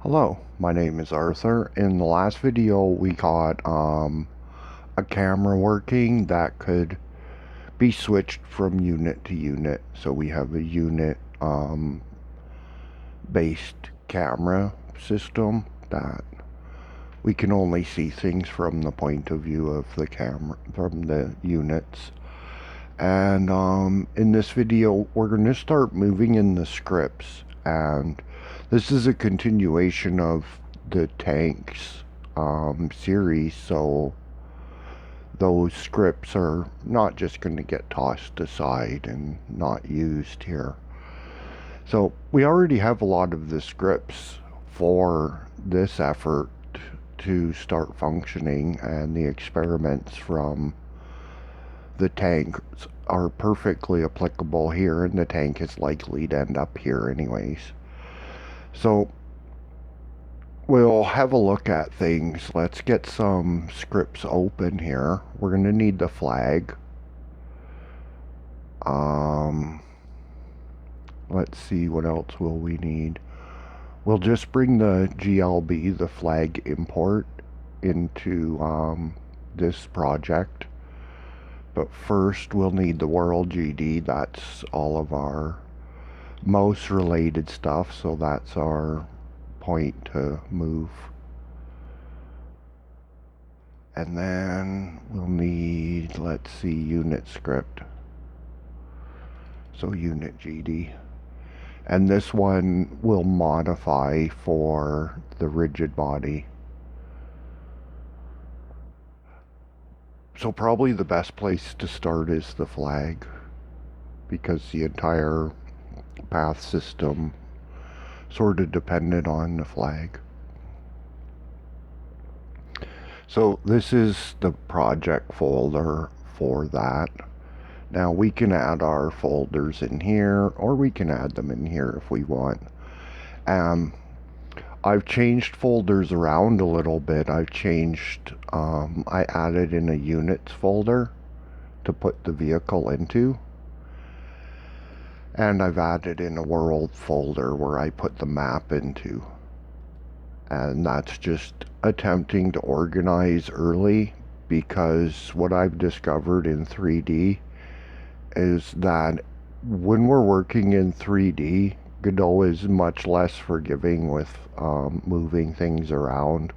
Hello, my name is Arthur. In the last video we got a camera working that could be switched from unit to unit. So we have a unit based camera system that we can only see things from the point of view of the camera, from the units. And in this video we're going to start moving in the scripts, and this is a continuation of the tanks series, so those scripts are not just going to get tossed aside and not used here. So we already have a lot of the scripts for this effort to start functioning, and the experiments from the tanks are perfectly applicable here, and the tank is likely to end up here anyways. So we'll have a look at things. Let's get some scripts open here. We're going to need the flag. Let's see, what else will we need? We'll just bring the GLB, the flag import, into this project. But first we'll need the world GD. That's all of our mouse related stuff, so that's our point to move. And then we'll need, let's see, unit script. So unit GD. And this one will modify for the rigid body. So probably the best place to start is the flag, because the entire path system sort of depended on the flag. So this is the project folder for that. Now we can add our folders in here, or we can add them in here if we want. I've changed folders around a little bit. I've changed, I added in a units folder to put the vehicle into. And I've added in a world folder where I put the map into. And that's just attempting to organize early, because what I've discovered in 3D is that when we're working in 3D, Godot is much less forgiving with moving things around,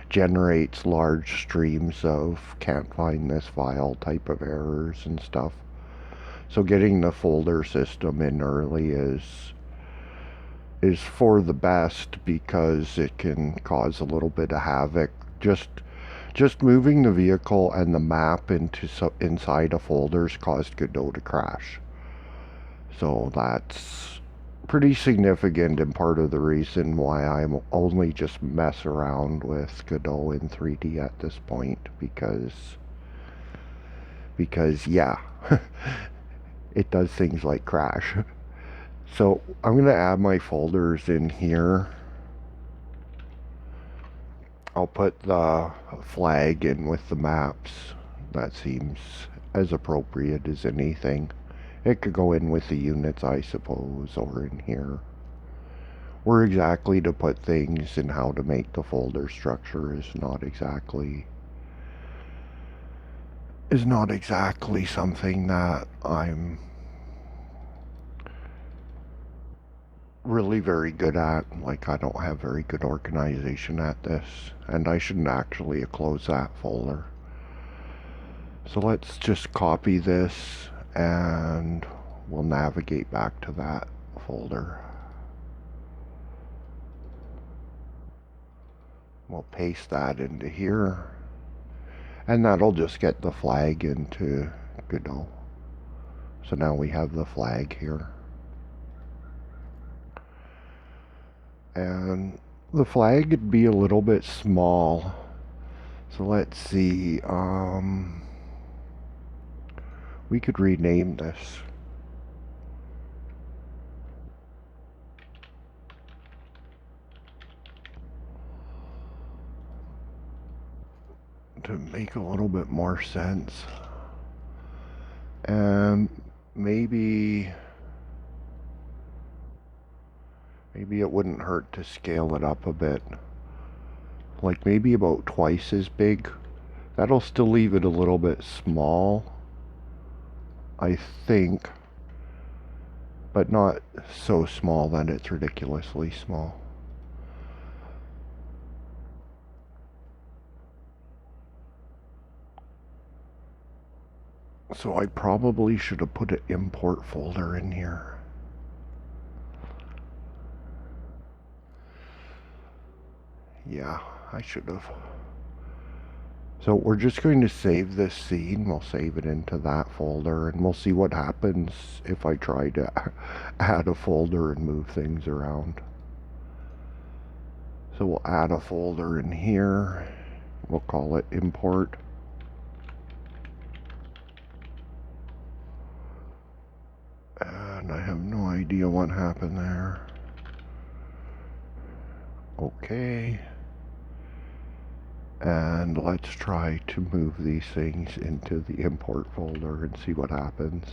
generates large streams of can't find this file type of errors and stuff. So getting the folder system in early is for the best, because it can cause a little bit of havoc. Just moving the vehicle and the map into inside of folders caused Godot to crash. So that's pretty significant, and part of the reason why I'm only just mess around with Godot in 3D at this point, because yeah, it does things like crash. So I'm going to add my folders in here. I'll put the flag in with the maps. That seems as appropriate as anything. It could go in with the units, I suppose, or in here. Where exactly to put things and how to make the folder structure is not exactly something that I'm really very good at. Like, I don't have very good organization at this, and I shouldn't actually close that folder. So let's just copy this, and we'll navigate back to that folder. We'll paste that into here, and that'll just get the flag into Godot. So now we have the flag here. And the flag would be a little bit small. So let's see, we could rename this. To make a little bit more sense. And maybe Maybe it wouldn't hurt to scale it up a bit. Like maybe about twice as big. That'll still leave it a little bit small, I think, but not so small that it's ridiculously small. So I probably should have put an import folder in here. Yeah, I should have. So we're just going to save this scene. We'll save it into that folder, and we'll see what happens if I try to add a folder and move things around. So we'll add a folder in here. We'll call it import. And I have no idea what happened there. Okay. And let's try to move these things into the import folder and see what happens.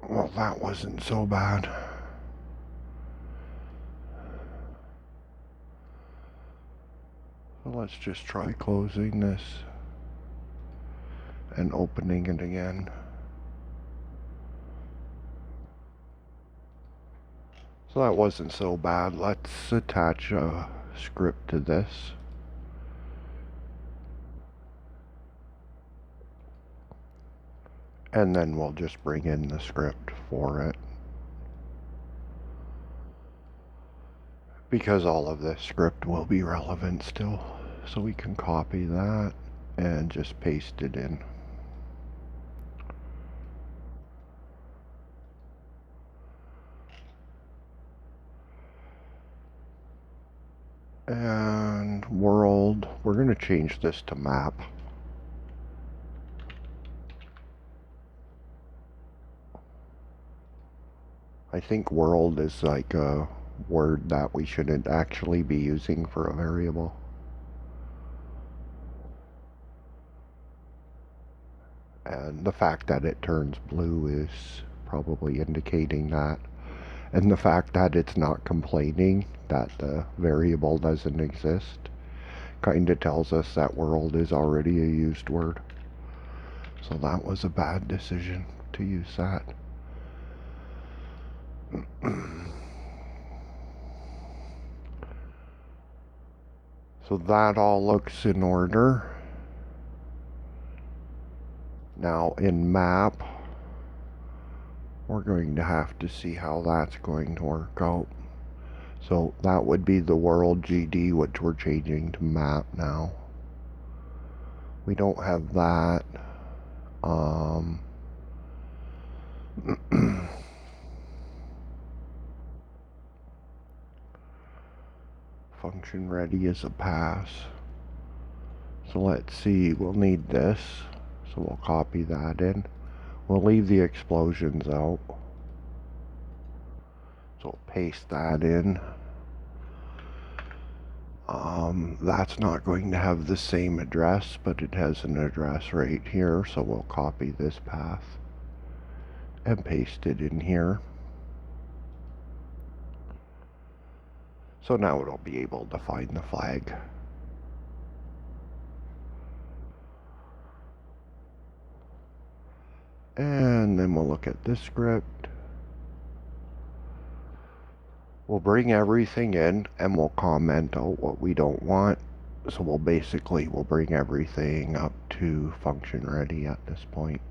Well, that wasn't so bad. So let's just try closing this and opening it again. So that wasn't so bad. Let's attach a script to this. And then we'll just bring in the script for it. Because all of this script will be relevant still. So we can copy that and just paste it in. And world, we're going to change this to map. I think world is like a word that we shouldn't actually be using for a variable. And the fact that it turns blue is probably indicating that. And the fact that it's not complaining that the variable doesn't exist kind of tells us that world is already a used word. So that was a bad decision to use that. So that all looks in order. Now in map, we're going to have to see how that's going to work out. So that would be the world GD, which we're changing to map now. We don't have that. Function ready is a pass. So let's see, we'll need this. So we'll copy that in. We'll leave the explosions out. So we'll paste that in. That's not going to have the same address, but it has an address right here. So we'll copy this path and paste it in here. So now it'll be able to find the flag. And then we'll look at this script. We'll bring everything in and we'll comment out what we don't want. So we'll bring everything up to function ready at this point.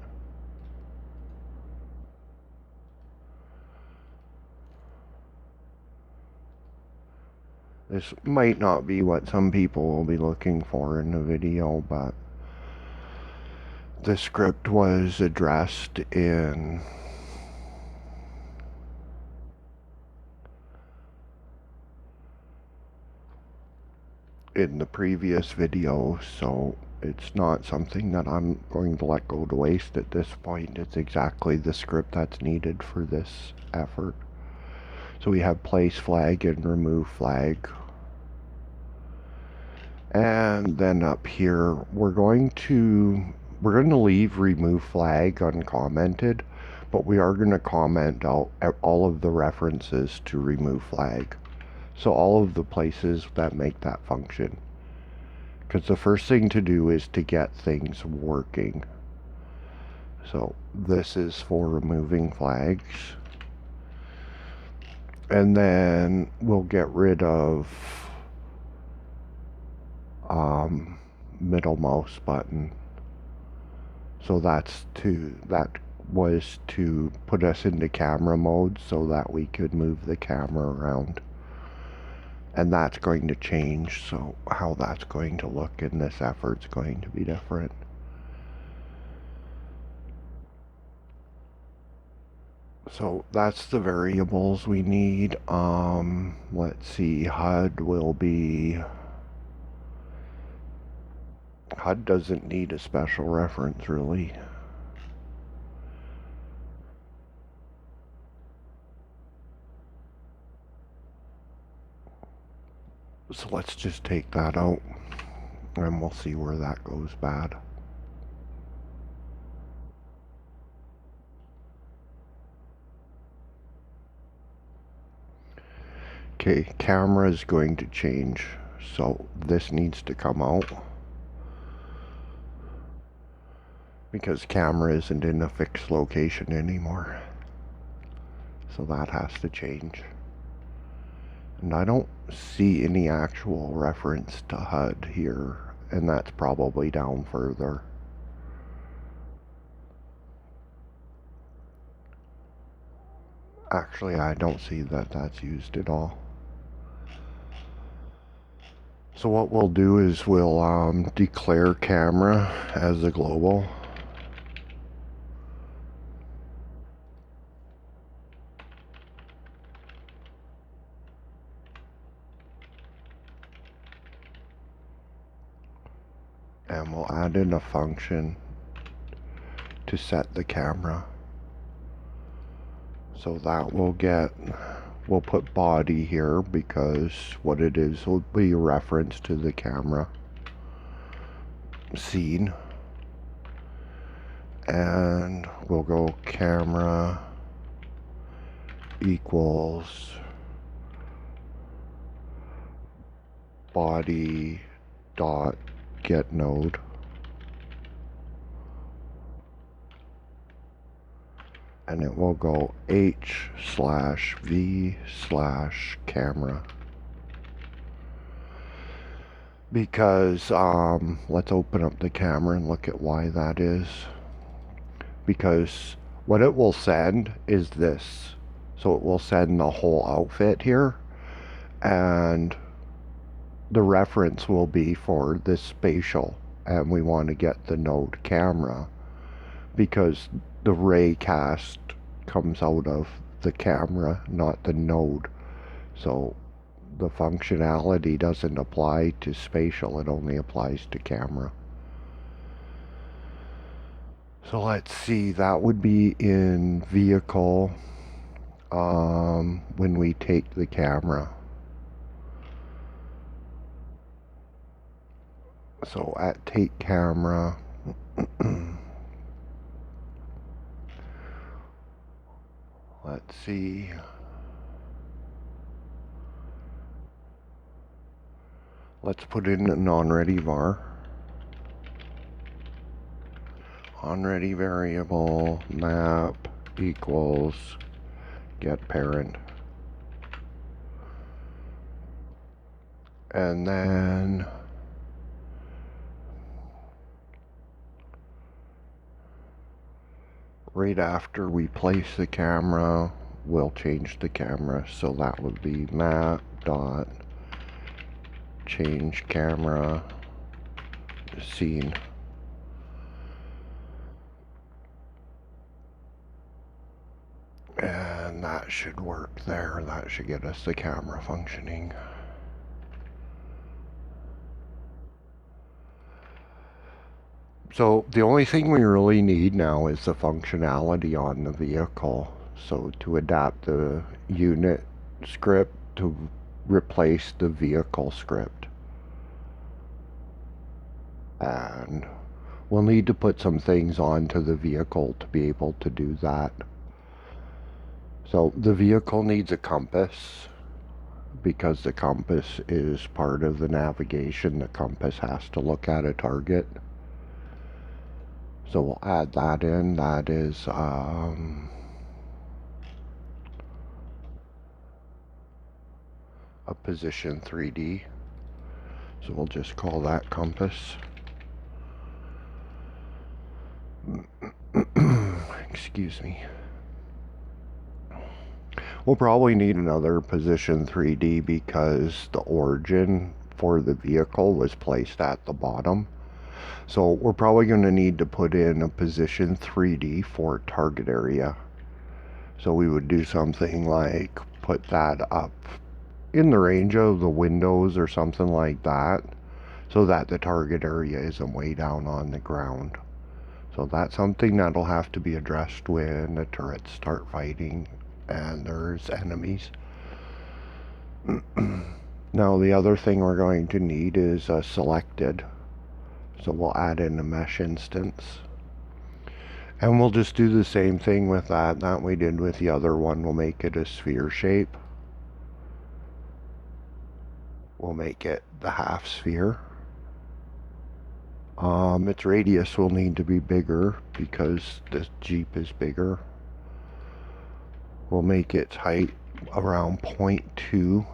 This might not be what some people will be looking for in the video, but the script was addressed in the previous video, so it's not something that I'm going to let go to waste at this point. It's exactly the script that's needed for this effort. So we have place flag and remove flag. And then up here, we're going to leave remove flag uncommented, but we are going to comment out all of the references to remove flag. So all of the places that make that function. Because the first thing to do is to get things working. So this is for removing flags. And then we'll get rid of middle mouse button. So that was to put us into camera mode so that we could move the camera around. And that's going to change, so how that's going to look in this effort's going to be different. So that's the variables we need. Let's see, HUD doesn't need a special reference really. So let's just take that out and we'll see where that goes bad. Okay, camera is going to change, so this needs to come out because camera isn't in a fixed location anymore. So that has to change. And I don't see any actual reference to HUD here, and that's probably down further. Actually, I don't see that that's used at all. So what we'll do is we'll declare camera as a global. And we'll add in a function to set the camera. So that we'll put body here because what it is will be a reference to the camera scene. And we'll go camera equals body dot get node. And it will go h/v/camera. Because let's open up the camera and look at why that is. Because what it will send is this. So it will send the whole outfit here, and the reference will be for this spatial, and we want to get the node camera because the ray cast comes out of the camera, not the node. So the functionality doesn't apply to spatial, it only applies to camera. So let's see, that would be in vehicle when we take the camera. So at take camera, let's see. Let's put in a non-ready var. On-ready variable map equals get parent. And then right after we place the camera, we'll change the camera. So that would be map dot change camera scene. And that should work there. That should get us the camera functioning. So the only thing we really need now is the functionality on the vehicle. So to adapt the unit script to replace the vehicle script. and we'll need to put some things onto the vehicle to be able to do that. So the vehicle needs a compass, because the compass is part of the navigation. The compass has to look at a target. So we'll add that in. That is a position 3D. So we'll just call that compass. Excuse me. We'll probably need another position 3D because the origin for the vehicle was placed at the bottom. So we're probably going to need to put in a position 3D for target area. So we would do something like put that up in the range of the windows or something like that, so that the target area isn't way down on the ground. So that's something that'll have to be addressed when the turrets start fighting and there's enemies. Now the other thing we're going to need is selected. So we'll add in a mesh instance. And we'll just do the same thing with that we did with the other one. We'll make it a sphere shape. We'll make it the half sphere. Its radius will need to be bigger because the Jeep is bigger. We'll make its height around 0.2, and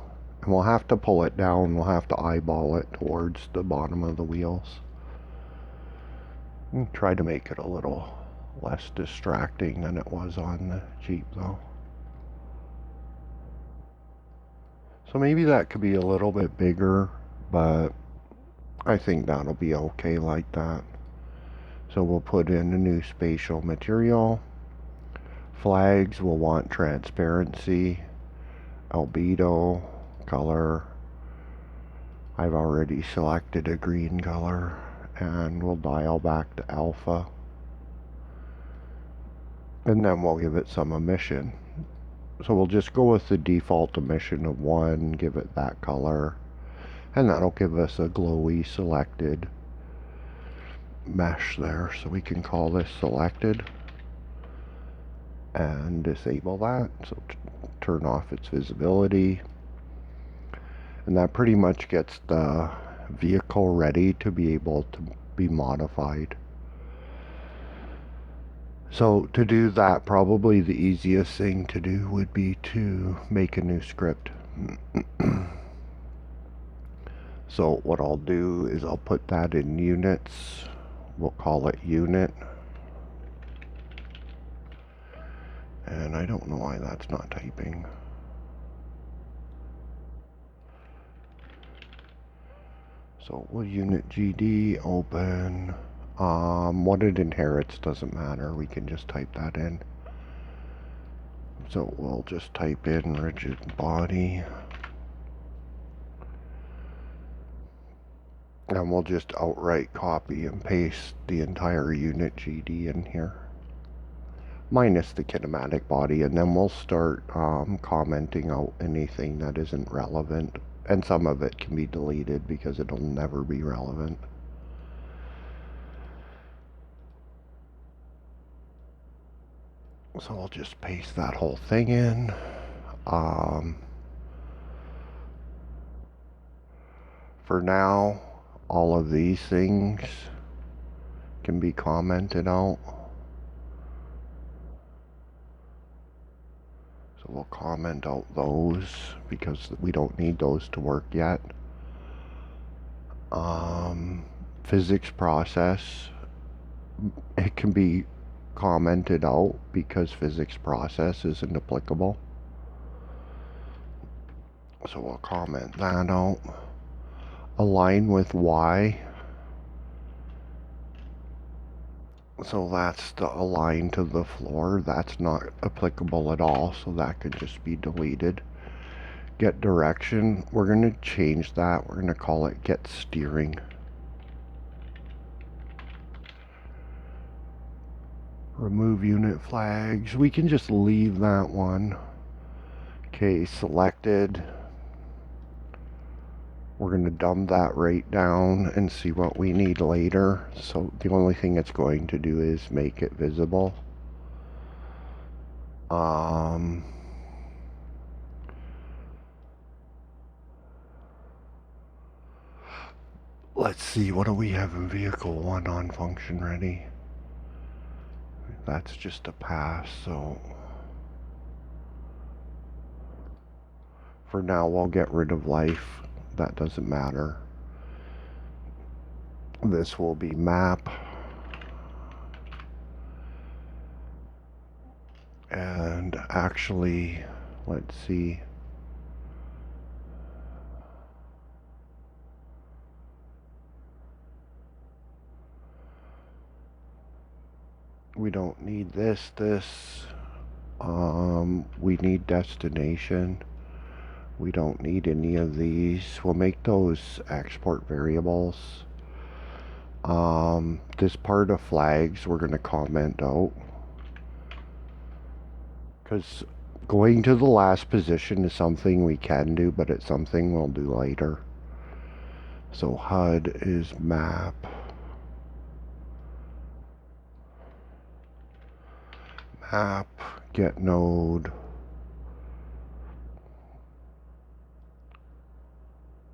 we'll have to pull it down. We'll have to eyeball it towards the bottom of the wheels. And try to make it a little less distracting than it was on the Jeep though. So maybe that could be a little bit bigger, but I think that'll be okay like that. So we'll put in a new spatial material. Flags will want transparency, albedo, color. I've already selected a green color, and we'll dial back to alpha. And then we'll give it some emission. So we'll just go with the default emission of 1, give it that color, and that'll give us a glowy selected mesh there. So we can call this selected and disable that. So turn off its visibility. And that pretty much gets the vehicle ready to be able to be modified. So to do that, probably the easiest thing to do would be to make a new script. So what I'll do is I'll put that in units. We'll call it unit. And I don't know why that's not typing. So we'll unit GD open. What it inherits doesn't matter. We can just type that in. So we'll just type in rigid body. And we'll just outright copy and paste the entire unit GD in here, minus the kinematic body, and then we'll start commenting out anything that isn't relevant. And some of it can be deleted because it'll never be relevant. So I'll just paste that whole thing in. For now, all of these things can be commented out. So we'll comment out those because we don't need those to work yet. Physics process, it can be commented out because physics process isn't applicable. So we'll comment that out. Align with Y. So that's the align to the floor. That's not applicable at all, so that can just be deleted. Get direction. We're going to change that. We're going to call it get steering. Remove unit flags. We can just leave that one. Okay, selected. We're going to dumb that right down and see what we need later. So the only thing it's going to do is make it visible. Let's see, what do we have in vehicle 1 on function ready? That's just a pass, so for now we'll get rid of life. That doesn't matter. This will be map. And actually, let's see. We don't need this. We need destination. We don't need any of these. We'll make those export variables. This part of flags we're going to comment out. Because going to the last position is something we can do, but it's something we'll do later. So HUD is map. Map, get node.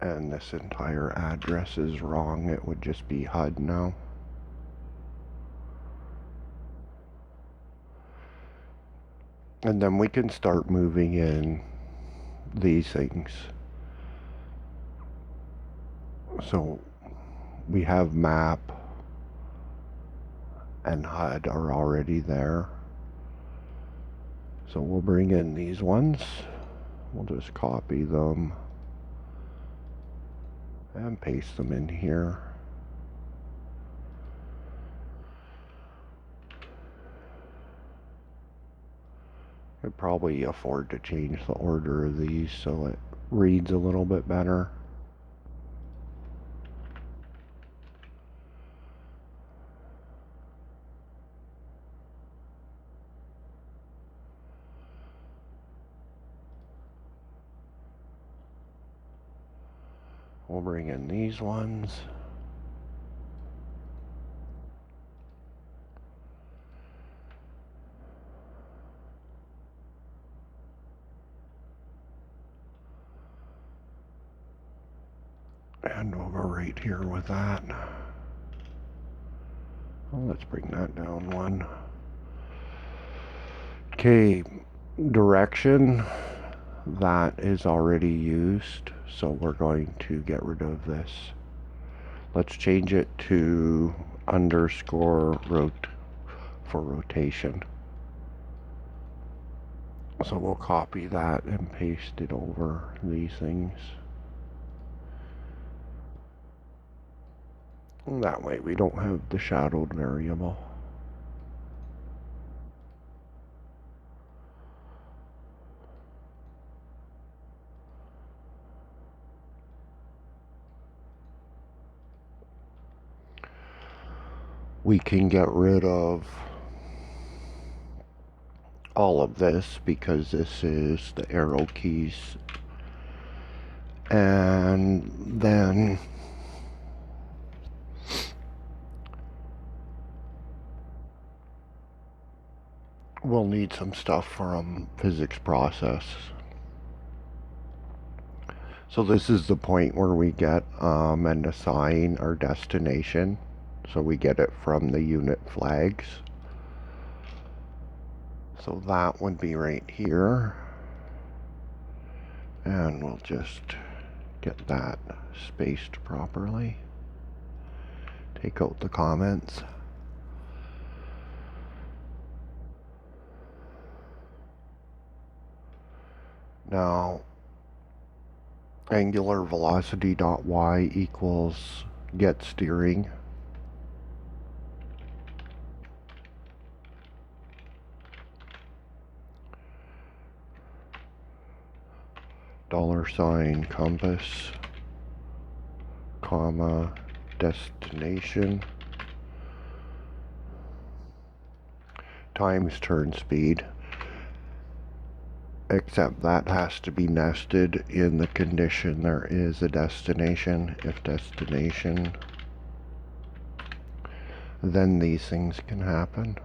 And this entire address is wrong. It would just be HUD now. And then we can start moving in these things. So we have map and HUD are already there. So we'll bring in these ones. We'll just copy them and paste them in here. Could probably afford to change the order of these so it reads a little bit better. We'll bring in these ones. And we'll go right here with that. Well, let's bring that down one. Okay, direction. That is already used, so we're going to get rid of this. Let's change it to underscore for rotation. So we'll copy that and paste it over these things. And that way we don't have the shadowed variable. We can get rid of all of this because this is the arrow keys. And then we'll need some stuff from physics process. So this is the point where we get and assign our destination. So we get it from the unit flags. So that would be right here. And we'll just get that spaced properly. Take out the comments. Now, angular velocity dot y equals get steering. $sign compass, comma, destination, times turn speed. except that has to be nested in the condition there is a destination. If destination, then these things can happen.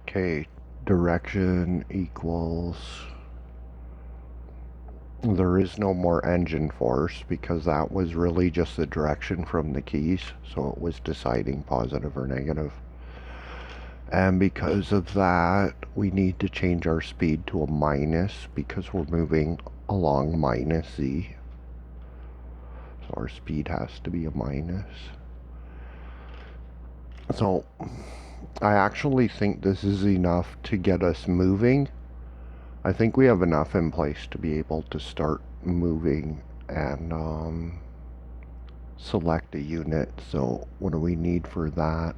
Okay, direction equals, there is no more engine force because that was really just the direction from the keys, so it was deciding positive or negative. And because of that, we need to change our speed to a minus because we're moving along minus z. So our speed has to be a minus. So I actually think this is enough to get us moving. I think we have enough in place to be able to start moving and select a unit. So what do we need for that?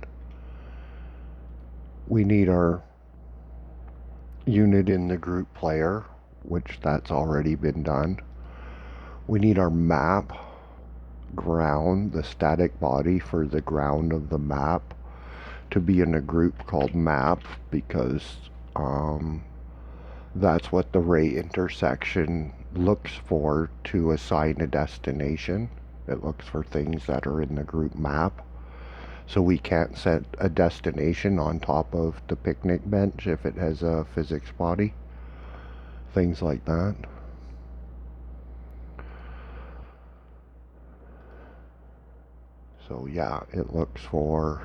We need our unit in the group player, which that's already been done. We need our map ground, the static body for the ground of the map, to be in a group called map because that's what the ray intersection looks for to assign a destination. It looks for things that are in the group map. So we can't set a destination on top of the picnic bench if it has a physics body. Things like that. So yeah, it looks for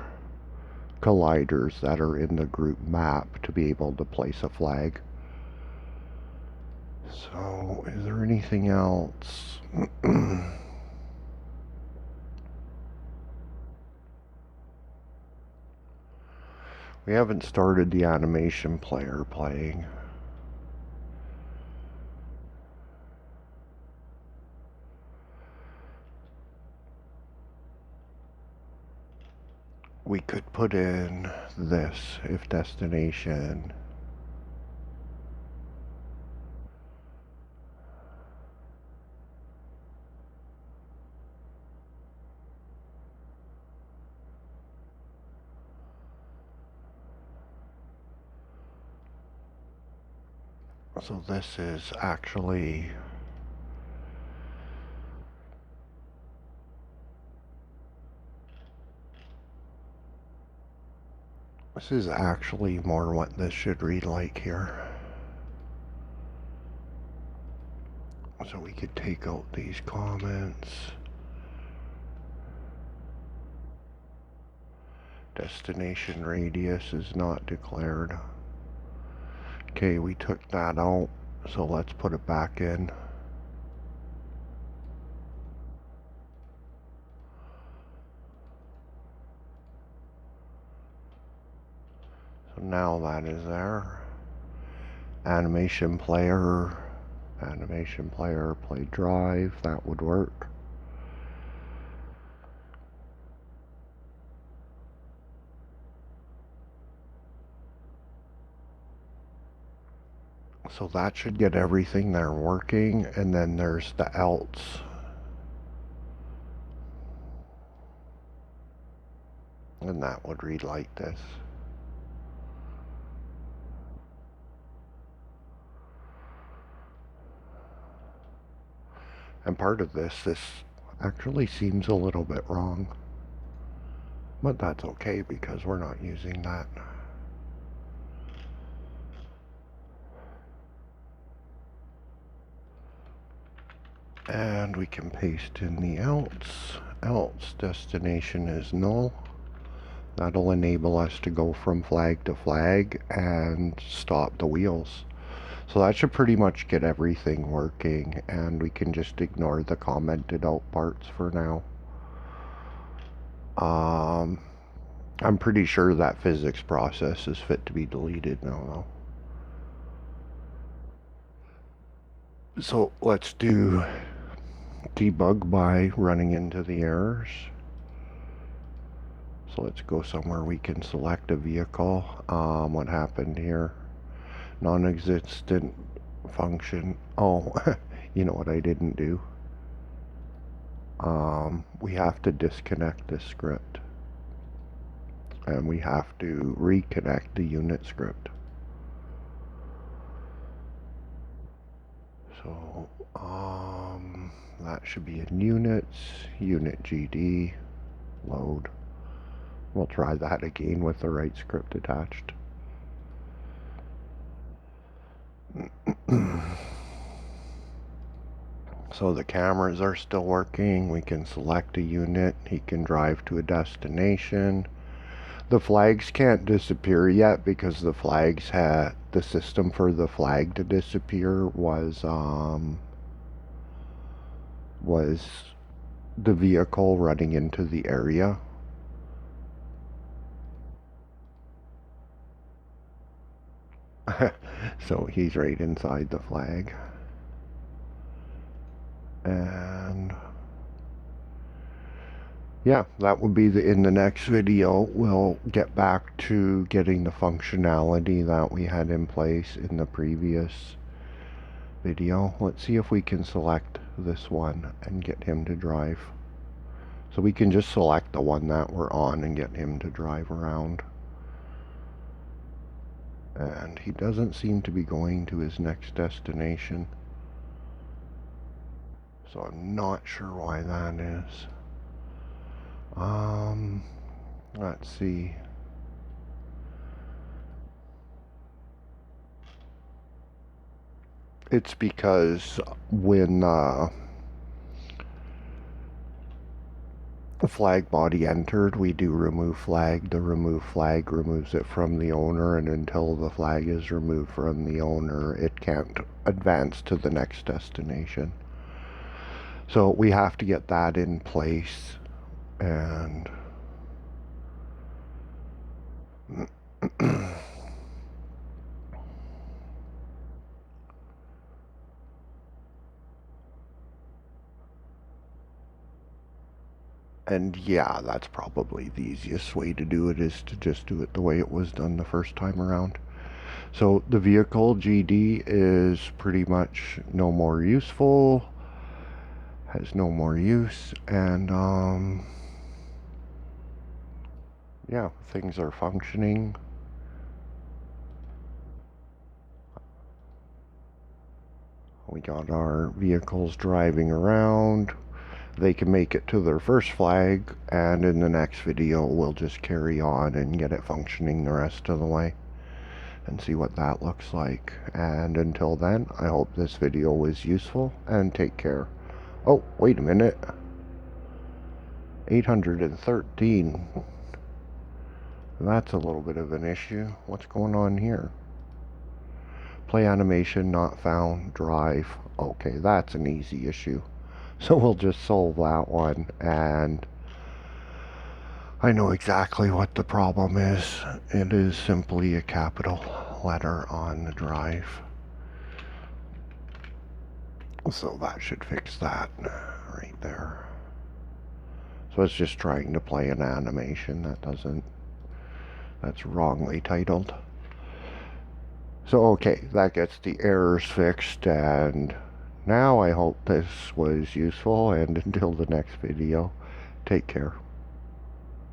colliders that are in the group map to be able to place a flag. So is there anything else? We haven't started the animation player playing. We could put in this if destination. So this is actually more what this should read like here. So we could take out these comments. Destination radius is not declared. Okay, we took that out, so let's put it back in. So now that is there. Animation player, play drive, that would work. So that should get everything there working, and then there's the else. And that would read like this. And part of this actually seems a little bit wrong. But that's okay because we're not using that. And we can paste in the else destination is null. That'll enable us to go from flag to flag and stop the wheels. So that should pretty much get everything working, and we can just ignore the commented out parts for now. I'm pretty sure that physics process is fit to be deleted now though. So let's do debug by running into the errors. So let's go somewhere we can select a vehicle. What happened here? Non-existent function. Oh, you know what I didn't do? We have to disconnect this script. and we have to reconnect the unit script. So that should be in units, unit GD, load. We'll try that again with the right script attached. So the cameras are still working. We can select a unit. He can drive to a destination. The flags can't disappear yet because the flags had the system for the flag to disappear was the vehicle running into the area. So he's right inside the flag. And yeah, that would be in the next video. We'll get back to getting the functionality that we had in place in the previous video. Let's see if we can select this one and get him to drive. So we can just select the one that we're on and get him to drive around. And he doesn't seem to be going to his next destination. So I'm not sure why that is. Let's see. It's because when the flag body entered, we do remove flag. The remove flag removes it from the owner, and until the flag is removed from the owner, it can't advance to the next destination. So we have to get that in place. And and yeah, that's probably the easiest way to do it, is to just do it the way it was done the first time around. So the vehicle GD is pretty much no more useful, has no more use, and yeah, things are functioning. We got our vehicles driving around. They can make it to their first flag, and in the next video we'll just carry on and get it functioning the rest of the way and see what that looks like. And until then, I hope this video was useful, and take care. Oh, wait a minute. 813. That's a little bit of an issue. What's going on here? Play animation not found, drive. Okay, that's an easy issue. So we'll just solve that one, and I know exactly what the problem is. It is simply a capital letter on the drive. So that should fix that right there. So it's just trying to play an animation that's wrongly titled. So okay, that gets the errors fixed, and now I hope this was useful, and until the next video, take care.